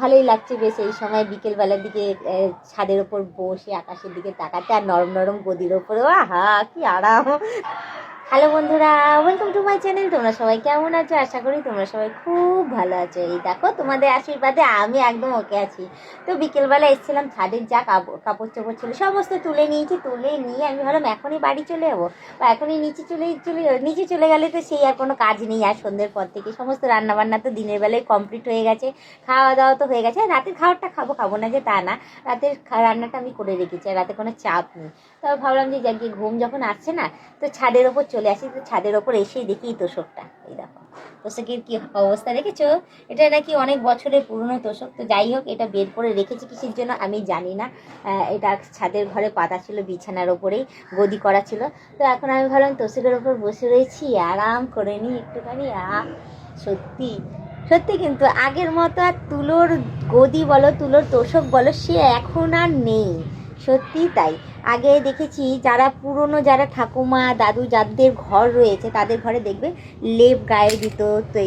ভালোই লাগছে বেশ এই সময় বিকেলবেলার দিকে ছাদের ওপর বসে আকাশের দিকে তাকাতে, আর নরম নরম গদির ওপরেও আহা কি আরাম। হ্যালো বন্ধুরা, ওয়েলকাম টু মাই চ্যানেল। তোমরা সবাই কেমন আছো? আশা করি তোমরা সবাই খুব ভালো আছো। এই দেখো তোমাদের আশীর্বাদে আমি একদম ওকে আছি। তো বিকেলবেলা এসেছিলাম, ছাদের যা কাপড় চোপড় ছিল সমস্ত তুলে নিয়েছি। তুলে নিয়ে আমি ভাবলাম এখনই বাড়ি চলে যাবো, বা এখনই নিচে চলে গেলে তো সেই আর কোনো কাজ নেই। আর সন্ধ্যের পর থেকে সমস্ত রান্নাবান্না তো দিনের বেলায় কমপ্লিট হয়ে গেছে, খাওয়া দাওয়া তো হয়ে গেছে। রাতের খাবারটা খাবো না যে তা না, রাতের রান্নাটা আমি করে রেখেছি, আর রাতে কোনো চাপ নেই। তবে ভাবলাম যে যাকে ঘুম যখন আসছে না, তো ছাদের ওপর চলে আসি। তো ছাদের ওপর এসেই দেখি তোষকটা, এই দেখো তোষকের কি অবস্থা দেখেছো? এটা নাকি অনেক বছরের পুরনো তোষক। তো যাই হোক, এটা বের করে রেখেছি কিসের জন্য আমি জানি না। এটা ছাদের ঘরে পাতা ছিল, বিছানার ওপরেই গদি করা ছিল। তো এখন আমি ভাবলাম তোষকের ওপর বসে রয়েছি, আরাম করে নিই একটুখানি। সত্যি সত্যি কিন্তু আগের মতো আর তুলোর গদি বলো, তুলোর তোষক বলো, সে এখন আর নেই। সত্যি তাই। আগে দেখেছি যারা পুরনো, যারা ঠাকুমা দাদু যাদের ঘর রয়েছে তাদের ঘরে দেখবে লেপ গায়ে দিত, তো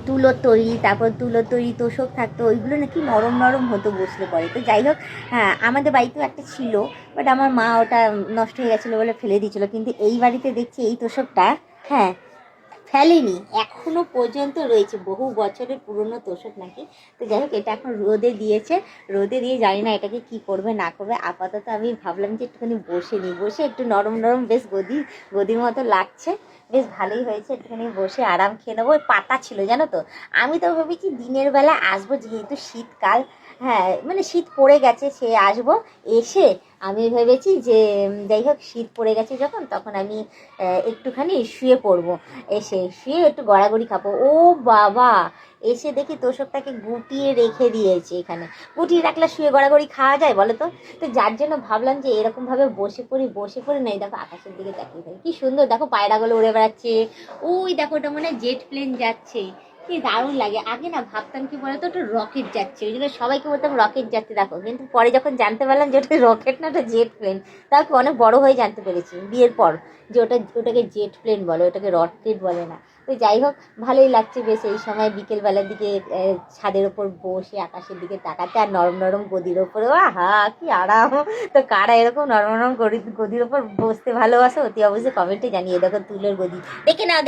তুলোর তৈরি, তারপর তুলোর তৈরি তোষক থাকতো, ওইগুলো নাকি নরম নরম হতো বসলে পরে। তো যাই হোক, হ্যাঁ আমাদের বাড়িতেও একটা ছিল, বাট আমার মা ওটা নষ্ট হয়ে গেছিলো বলে ফেলে দিয়েছিলো। কিন্তু এই বাড়িতে দেখছি এই তোষকটা, হ্যাঁ ফেলেনি, এখনো পর্যন্ত রয়েছে, বহু বছরের পুরনো তোষক নাকি। তো যাই হোক, এটা এখন রোদে দিয়েছে, রোদে দিয়ে জানি না এটাকে কি করবে না করবে। আপাতত আমি ভাবলাম যে একটুখানি বসে একটু নরম নরম বেশ গদির মতো লাগছে, বেশ ভালোই হয়েছে। একটুখানি বসে আরাম খেয়ে নেবো। ওই পাতা ছিল জানো তো, আমি তো ভেবেছি দিনের বেলা আসবো, যেহেতু শীতকাল, হ্যাঁ মানে শীত পড়ে গেছে, সে আসবো। এসে আমি ভেবেছি যে যাই হোক, শীত পড়ে গেছে যখন, তখন আমি একটুখানি শুয়ে পড়বো, এসে শুয়ে একটু গড়াগড়ি খাবো। ও বাবা, এসে দেখি তোষকটাকে গুটিয়ে রেখে দিয়েছে এখানে। গুটিয়ে রাখলে শুয়ে গড়াগড়ি খাওয়া যায় বলো তো? তো যার জন্য ভাবলাম যে এরকমভাবে বসে পড়ি নেই। দেখো আকাশের দিকে তাকিয়ে থাকি, কি সুন্দর দেখো পায়রাগুলো উড়ে বেড়াচ্ছে। ওই দেখো, ওটা মনে হয় জেট প্লেন যাচ্ছে, কি দারুণ লাগে। আগে না ভাবতাম কি বলতো, ওটা রকেট যাচ্ছে, ওই জন্য সবাইকে বলতাম রকেট যাচ্ছে দেখো। কিন্তু পরে যখন জানতে পারলাম যে ওটা রকেট না, ওটা জেট প্লেন, তারপর অনেক বড় হয়ে জানতে পেরেছি বিয়ের পর যে ওটাকে জেট প্লেন বলে, ওটাকে রকেট বলে না। তো যাই হোক, ভালোই লাগছে বেশ এই সময় বিকেলবেলার দিকে ছাদের ওপর বসে আকাশের দিকে তাকাতে, আর নরম নরম গদির ওপরেও আহা কি আরাম। তো কারা এরকম নরম নরম গদির ওপর বসতে ভালোবাসো অতি অবশ্যই কমেন্টে জানিয়ে। দেখো তুলোর গদি,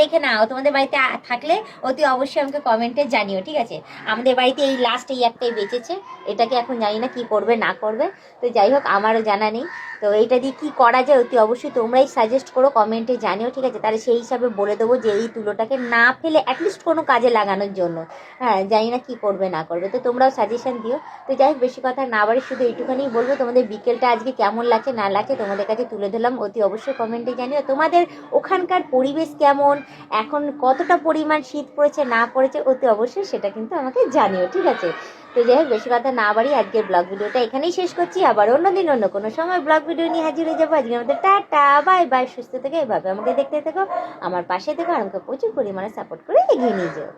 দেখে নাও তোমাদের বাড়িতে থাকলে অতি অবশ্যই আমাকে কমেন্টে জানিও, ঠিক আছে? আমাদের বাড়িতে এই লাস্ট এই একটাই বেঁচেছে, এটাকে এখন জানি না কি করবে না করবে। তো যাই হোক, আমারও জানা নেই। তো এইটা দিয়ে কী করা যায় অতি অবশ্যই তোমরাই সাজেস্ট করো, কমেন্টে জানিও, ঠিক আছে? তাহলে সেই হিসাবে বলে দেবো যে এই তুলোটাকে না ফেলে অ্যাটলিস্ট কোনো কাজে লাগানোর জন্য। হ্যাঁ জানি না কী করবে না করবে, তো তোমরাও সাজেশন দিও। তো যাই হোক, বেশি কথা না বাড়ি, শুধু এইটুখানি বলবো, তোমাদের বিকেলটা আজকে কেমন লাগছে না লাগছে তোমাদের কাছে তুলে ধরলাম, অতি অবশ্যই কমেন্টে জানিও। তোমাদের ওখানকার পরিবেশ কেমন, এখন কতটা পরিমাণ শীত পড়েছে না পড়েছে, অতি অবশ্যই সেটা কিন্তু আমাকে জানিও, ঠিক আছে? তো যাই হোক, বেশি কথা না বাড়ি আজকের ব্লগ ভিডিওটা এখানেই শেষ করছি। আবার অন্যদিন অন্য কোনো সময় ব্লগ ভিডিও নিয়ে হাজির হয়ে যাবো। আজকে আমাদের টাটা বাই বাই, সুস্থ থেকে এভাবে আমাকে দেখতে থেকো, আমার পাশে থেকো, আর আমাকে প্রচুর পরিমাণে সাপোর্ট করে এগিয়ে নিয়ে যাও।